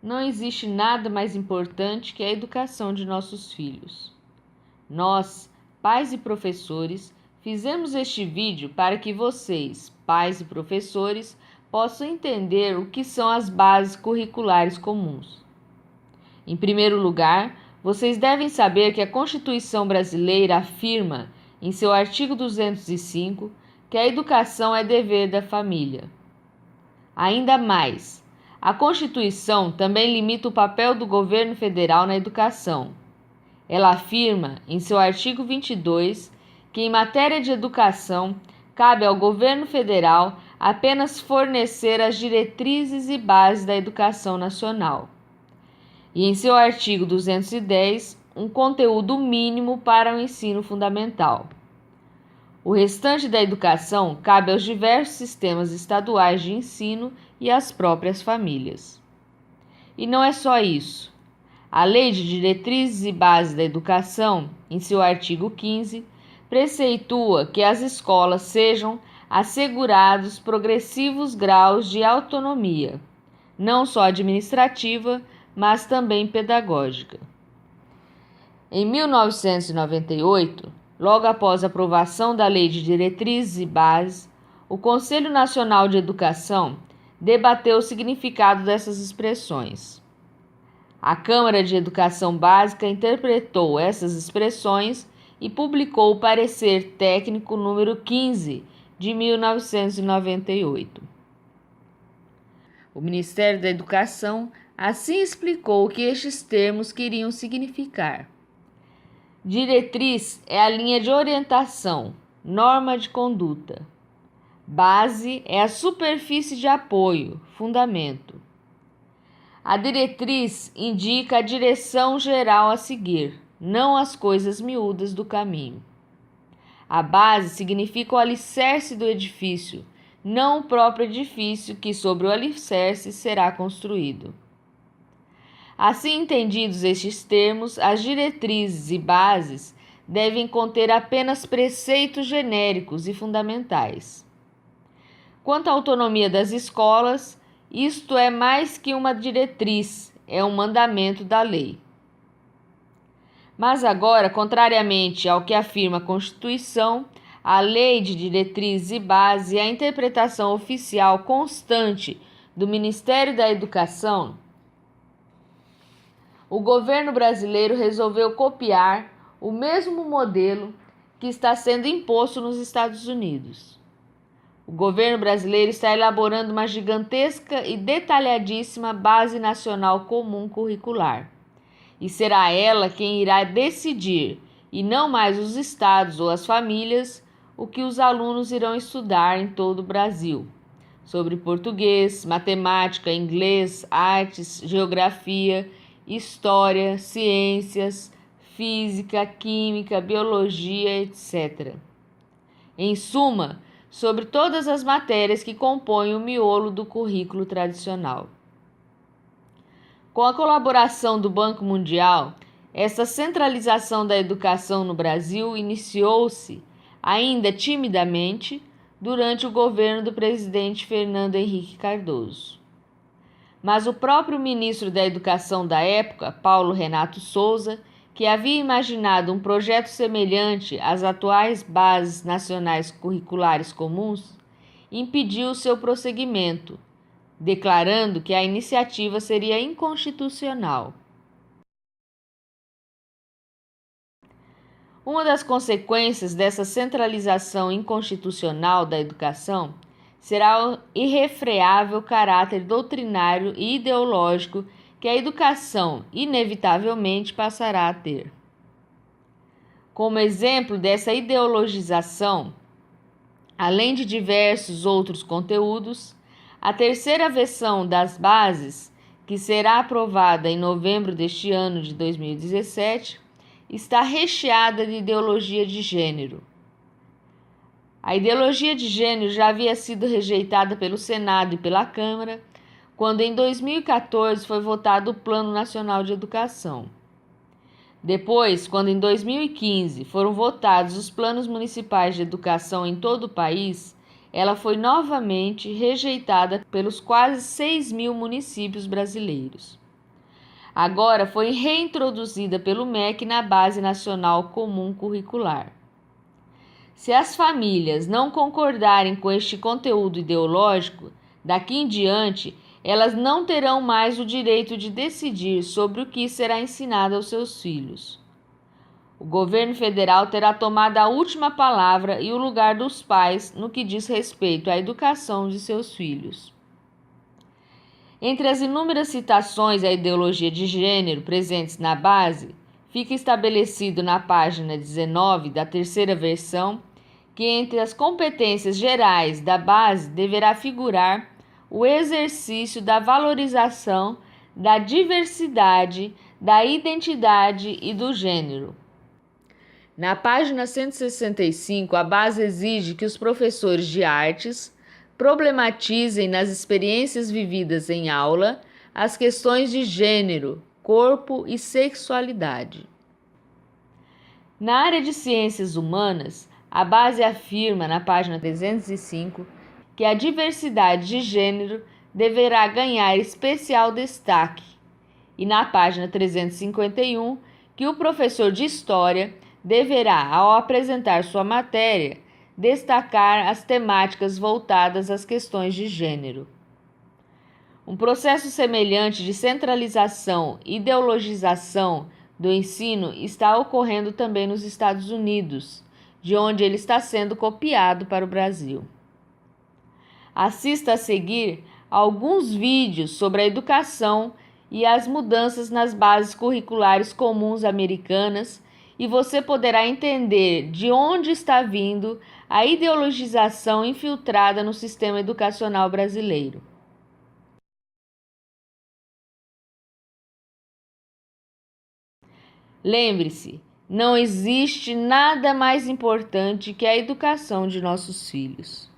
Não existe nada mais importante que a educação de nossos filhos. Nós, pais e professores, fizemos este vídeo para que vocês, pais e professores, possam entender o que são as bases curriculares comuns. Em primeiro lugar, vocês devem saber que a Constituição brasileira afirma, em seu artigo 205, que a educação é dever da família. Ainda mais, a Constituição também limita o papel do governo federal na educação. Ela afirma, em seu artigo 22, que em matéria de educação, cabe ao governo federal apenas fornecer as diretrizes e bases da educação nacional. E em seu artigo 210, um conteúdo mínimo para o ensino fundamental. O restante da educação cabe aos diversos sistemas estaduais de ensino e às próprias famílias. E não é só isso. A Lei de Diretrizes e Bases da Educação, em seu artigo 15, preceitua que as escolas sejam assegurados progressivos graus de autonomia, não só administrativa, mas também pedagógica. Em 1998, logo após a aprovação da Lei de Diretrizes e Bases, o Conselho Nacional de Educação debateu o significado dessas expressões. A Câmara de Educação Básica interpretou essas expressões e publicou o parecer técnico número 15 de 1998. O Ministério da Educação assim explicou o que estes termos queriam significar. Diretriz é a linha de orientação, norma de conduta. Base é a superfície de apoio, fundamento. A diretriz indica a direção geral a seguir, não as coisas miúdas do caminho. A base significa o alicerce do edifício, não o próprio edifício que sobre o alicerce será construído. Assim entendidos estes termos, as diretrizes e bases devem conter apenas preceitos genéricos e fundamentais. Quanto à autonomia das escolas, isto é mais que uma diretriz, é um mandamento da lei. Mas agora, contrariamente ao que afirma a Constituição, a Lei de Diretrizes e Bases e a interpretação oficial constante do Ministério da Educação, o governo brasileiro resolveu copiar o mesmo modelo que está sendo imposto nos Estados Unidos. O governo brasileiro está elaborando uma gigantesca e detalhadíssima Base Nacional Comum Curricular. E será ela quem irá decidir, e não mais os estados ou as famílias, o que os alunos irão estudar em todo o Brasil, sobre português, matemática, inglês, artes, geografia, história, ciências, física, química, biologia, etc. Em suma, sobre todas as matérias que compõem o miolo do currículo tradicional. Com a colaboração do Banco Mundial, essa centralização da educação no Brasil iniciou-se, ainda timidamente, durante o governo do presidente Fernando Henrique Cardoso. Mas o próprio ministro da Educação da época, Paulo Renato Souza, que havia imaginado um projeto semelhante às atuais bases nacionais curriculares comuns, impediu seu prosseguimento, declarando que a iniciativa seria inconstitucional. Uma das consequências dessa centralização inconstitucional da educação será o irrefreável caráter doutrinário e ideológico que a educação inevitavelmente passará a ter. Como exemplo dessa ideologização, além de diversos outros conteúdos, a terceira versão das bases, que será aprovada em novembro deste ano de 2017, está recheada de ideologia de gênero. A ideologia de gênero já havia sido rejeitada pelo Senado e pela Câmara, quando em 2014 foi votado o Plano Nacional de Educação. Depois, quando em 2015 foram votados os planos municipais de educação em todo o país, ela foi novamente rejeitada pelos quase 6.000 municípios brasileiros. agora foi reintroduzida pelo MEC na Base Nacional Comum Curricular. Se as famílias não concordarem com este conteúdo ideológico, daqui em diante, elas não terão mais o direito de decidir sobre o que será ensinado aos seus filhos. O governo federal terá tomado a última palavra e o lugar dos pais no que diz respeito à educação de seus filhos. Entre as inúmeras citações à ideologia de gênero presentes na base, fica estabelecido na página 19 da terceira versão que entre as competências gerais da base deverá figurar o exercício da valorização da diversidade, da identidade e do gênero. Na página 165, a base exige que os professores de artes problematizem nas experiências vividas em aula as questões de gênero, corpo e sexualidade. Na área de ciências humanas, a base afirma, na página 305, que a diversidade de gênero deverá ganhar especial destaque, e na página 351, que o professor de História deverá, ao apresentar sua matéria, destacar as temáticas voltadas às questões de gênero. Um processo semelhante de centralização e ideologização do ensino está ocorrendo também nos Estados Unidos, de onde ele está sendo copiado para o Brasil. Assista a seguir alguns vídeos sobre a educação e as mudanças nas bases curriculares comuns americanas e você poderá entender de onde está vindo a ideologização infiltrada no sistema educacional brasileiro. Lembre-se, não existe nada mais importante que a educação de nossos filhos.